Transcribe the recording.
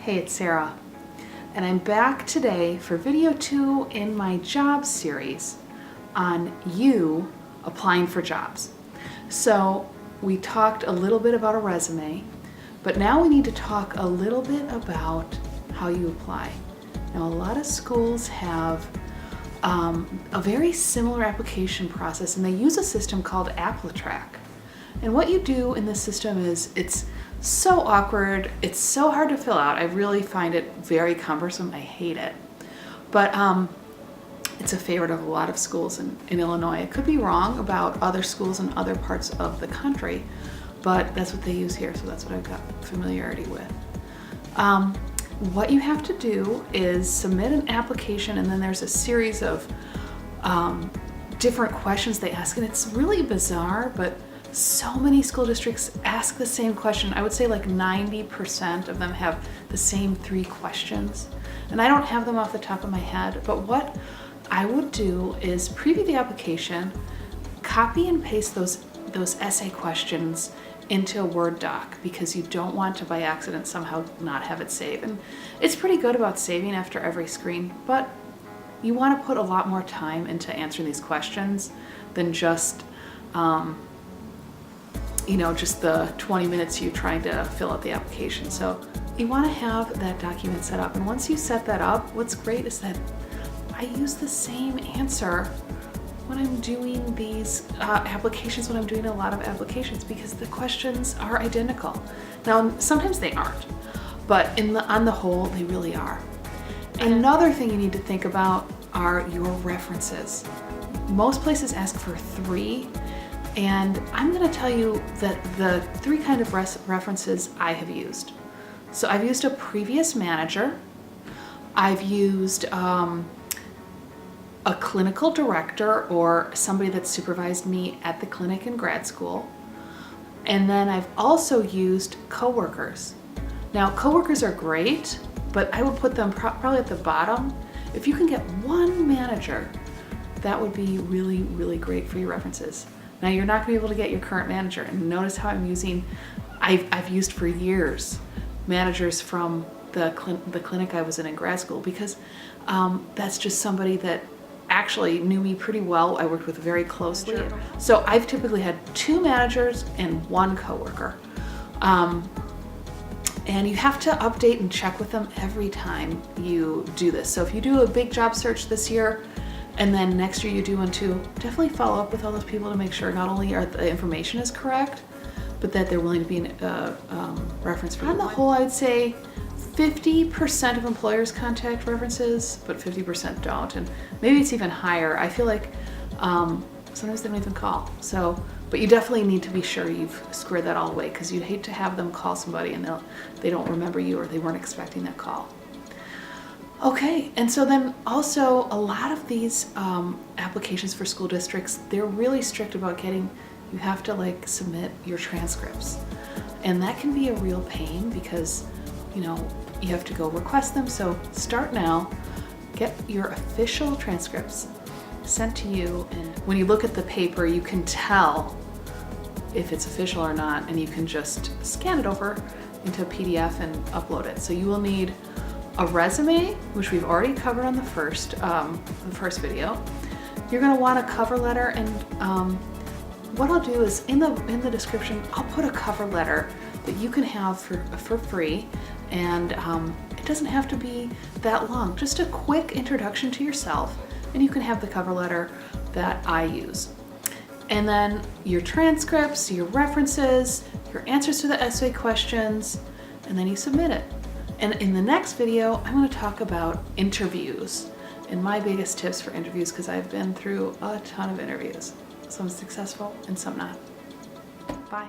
Hey, it's Sarah, and I'm back today for video 2 in my jobs series on you applying for jobs. So we talked a little bit about a resume, but now we need to talk a little bit about how you apply. Now, a lot of schools have a very similar application process, and they use a system called Applitrak. And what you do in this system is it's so awkward, it's so hard to fill out. I really find it very cumbersome. I hate it. But it's a favorite of a lot of schools in Illinois. It could be wrong about other schools in other parts of the country, but that's what they use here, so that's what I've got familiarity with. What you have to do is submit an application, and then there's a series of different questions they ask, and it's really bizarre, but so many school districts ask the same question. I would say like 90% of them have the same 3 questions. And I don't have them off the top of my head, but what I would do is preview the application, copy and paste those essay questions into a Word doc, because you don't want to by accident somehow not have it saved. And it's pretty good about saving after every screen, but you want to put a lot more time into answering these questions than just just the 20 minutes you trying to fill out the application. So you want to have that document set up. And once you set that up, what's great is that I use the same answer when I'm doing these applications, when I'm doing a lot of applications, because the questions are identical. Now, sometimes they aren't, but on the whole, they really are. Another thing you need to think about are your references. Most places ask for 3. And I'm going to tell you that the 3 kind of references I have used. So I've used a previous manager, I've used a clinical director or somebody that supervised me at the clinic in grad school, and then I've also used coworkers. Now, coworkers are great, but I would put them probably at the bottom. If you can get one manager, that would be really, really great for your references. Now, you're not going to be able to get your current manager, and notice how I've used for years managers from the clinic I was in grad school, because that's just somebody that actually knew me pretty well. I worked with very closely. So I've typically had 2 managers and 1 coworker. And you have to update and check with them every time you do this. So if you do a big job search this year, and then next year you do one too, definitely follow up with all those people to make sure not only the information is correct, but that they're willing to be a reference for you. On the whole, I'd say 50% of employers contact references, but 50% don't. And maybe it's even higher. I feel like sometimes they don't even call. So, but you definitely need to be sure you've squared that all away, because you'd hate to have them call somebody and they don't remember you, or they weren't expecting that call. Okay, and so then also a lot of these applications for school districts, they're really strict about you have to submit your transcripts. And that can be a real pain, because you have to go request them. So start now, get your official transcripts sent to you, and when you look at the paper, you can tell if it's official or not, and you can just scan it over into a PDF and upload it. So you will need a resume, which we've already covered on the first video. You're going to want a cover letter, and what I'll do is in the description, I'll put a cover letter that you can have for free, and it doesn't have to be that long. Just a quick introduction to yourself, and you can have the cover letter that I use. And then your transcripts, your references, your answers to the essay questions, and then you submit it. And in the next video, I'm going to talk about interviews and my biggest tips for interviews, because I've been through a ton of interviews. Some successful and some not. Bye.